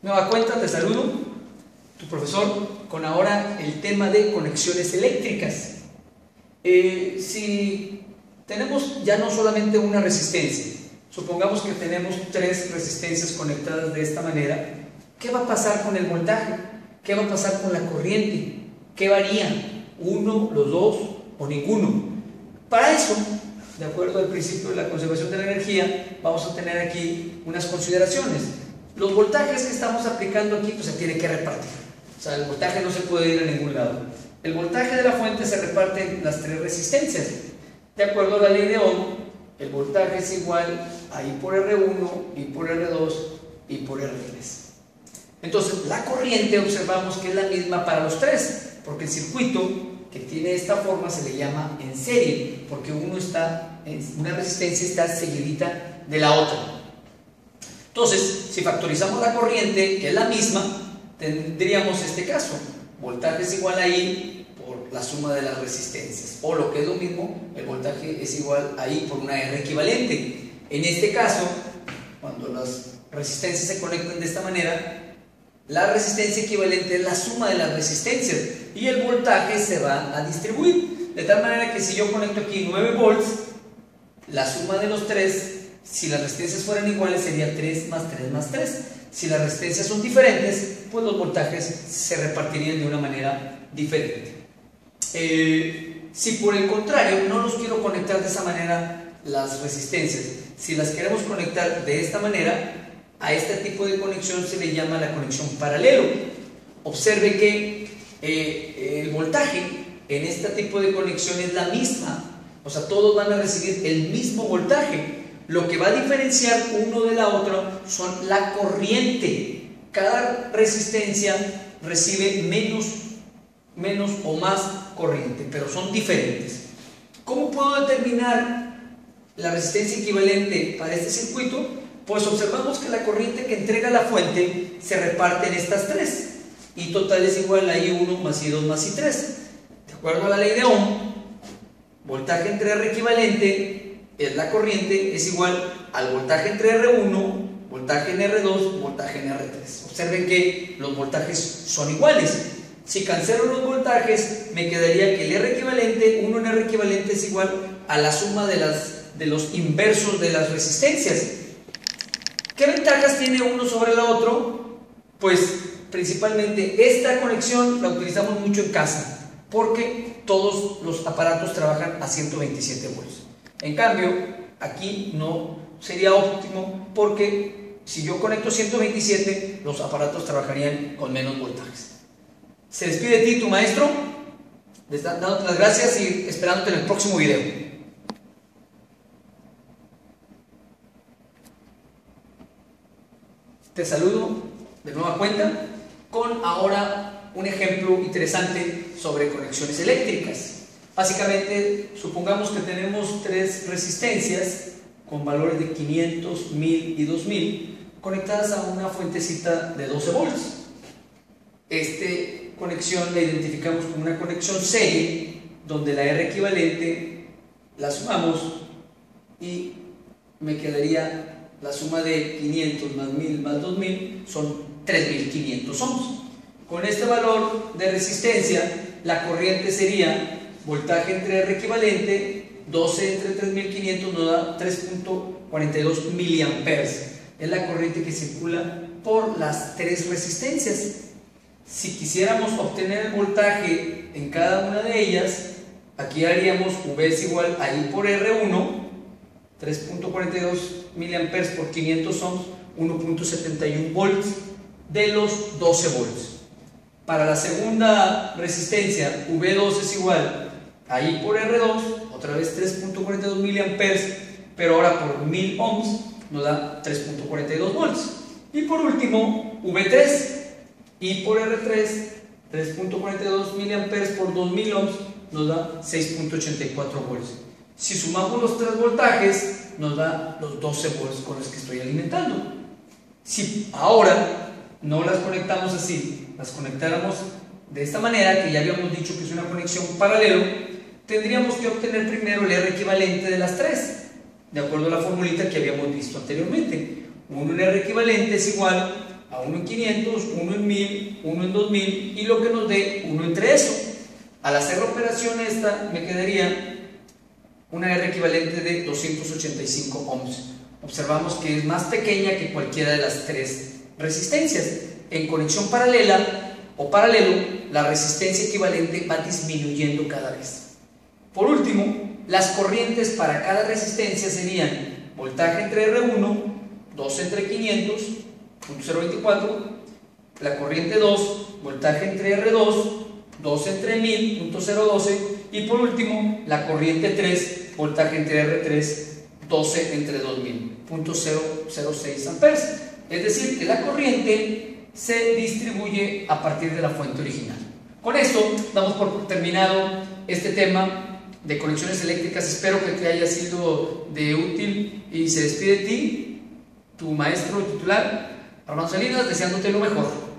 Nueva cuenta, te saludo, tu profesor, con ahora el tema de conexiones eléctricas. Si tenemos ya no solamente una resistencia, supongamos que tenemos 3 resistencias conectadas de esta manera, ¿qué va a pasar con el voltaje? ¿Qué va a pasar con la corriente? ¿Qué varía? ¿Uno, los dos o ninguno? Para eso, de acuerdo al principio de la conservación de la energía, vamos a tener aquí unas consideraciones. Los voltajes que estamos aplicando aquí pues se tiene que repartir, o sea, el voltaje no se puede ir a ningún lado. El voltaje de la fuente se reparte en las 3 resistencias. De acuerdo a la ley de Ohm, el voltaje es igual a I por R1, I por R2, I por R3. Entonces, la corriente observamos que es la misma para los 3, porque el circuito que tiene esta forma se le llama en serie, porque una resistencia está seguidita de la otra. Entonces, si factorizamos la corriente, que es la misma, tendríamos este caso: voltaje es igual a I por la suma de las resistencias, o lo que es lo mismo, el voltaje es igual a I por una R equivalente. En este caso, cuando las resistencias se conectan de esta manera, la resistencia equivalente es la suma de las resistencias y el voltaje se va a distribuir, de tal manera que si yo conecto aquí 9 volts, la suma de los 3, si las resistencias fueran iguales, sería 3 más 3 más 3. Si las resistencias son diferentes, pues los voltajes se repartirían de una manera diferente. Si por el contrario no los quiero conectar de esa manera las resistencias, si las queremos conectar de esta manera, a este tipo de conexión se le llama la conexión paralelo. Observe que el voltaje en este tipo de conexión es la misma, o sea, todos van a recibir el mismo voltaje. Lo que va a diferenciar uno de la otra son la corriente. Cada resistencia recibe menos o más corriente, pero son diferentes. ¿Cómo puedo determinar la resistencia equivalente para este circuito? Pues observamos que la corriente que entrega la fuente se reparte en estas 3, y total es igual a I1 más I2 más I3. De acuerdo a la ley de Ohm, voltaje entre R equivalente es la corriente, es igual al voltaje entre R1, voltaje en R2, voltaje en R3. Observen que los voltajes son iguales. Si cancelo los voltajes, me quedaría que el R equivalente, 1 en R equivalente es igual a la suma de los inversos de las resistencias. ¿Qué ventajas tiene uno sobre el otro? Pues principalmente esta conexión la utilizamos mucho en casa, porque todos los aparatos trabajan a 127 volts. En cambio, aquí no sería óptimo, porque si yo conecto 127, los aparatos trabajarían con menos voltajes. Se despide de ti tu maestro, dándote las gracias y esperándote en el próximo video. Te saludo de nueva cuenta con ahora un ejemplo interesante sobre conexiones eléctricas. Básicamente, supongamos que tenemos 3 resistencias con valores de 500, 1000 y 2000 conectadas a una fuentecita de 12 volts. Esta conexión la identificamos como una conexión serie, donde la R equivalente la sumamos y me quedaría la suma de 500 más 1000 más 2000 son 3500 ohms. Con este valor de resistencia, la corriente sería voltaje entre R equivalente, 12 entre 3500 nos da 3.42 miliamperes. Es la corriente que circula por las 3 resistencias. Si quisiéramos obtener el voltaje en cada una de ellas, aquí haríamos V es igual a I por R1, 3.42 miliamperes por 500 ohms, 1.71 volts de los 12 volts. Para la segunda resistencia, V2 es igual a I por R2, otra vez 3.42 miliamperes, pero ahora por 1000 ohms nos da 3.42 volts. Y por último, V3, I por R3, 3.42 miliamperes por 2000 ohms nos da 6.84 volts. Si sumamos los 3 voltajes, nos da los 12 volts con los que estoy alimentando. Si ahora no las conectamos así, las conectáramos de esta manera, que ya habíamos dicho que es una conexión paralelo, tendríamos que obtener primero el R equivalente de las 3, de acuerdo a la formulita que habíamos visto anteriormente. 1 en R equivalente es igual a 1 en 500, 1 en 1000, 1 en 2000 y lo que nos dé 1 entre eso. Al hacer la operación esta me quedaría una R equivalente de 285 ohms. Observamos que es más pequeña que cualquiera de las tres resistencias. En conexión paralela o paralelo, la resistencia equivalente va disminuyendo cada vez. Por último, las corrientes para cada resistencia serían voltaje entre R1, 2 entre 500, 0.24, la corriente 2, voltaje entre R2, 2 entre 1000, 0.012 y por último, la corriente 3, voltaje entre R3, 12 entre 2000, 0.006 amperes. Es decir, que la corriente se distribuye a partir de la fuente original. Con esto damos por terminado este tema de conexiones eléctricas. Espero que te haya sido de útil y se despide de ti, tu maestro titular, Armando Salinas, deseándote lo mejor.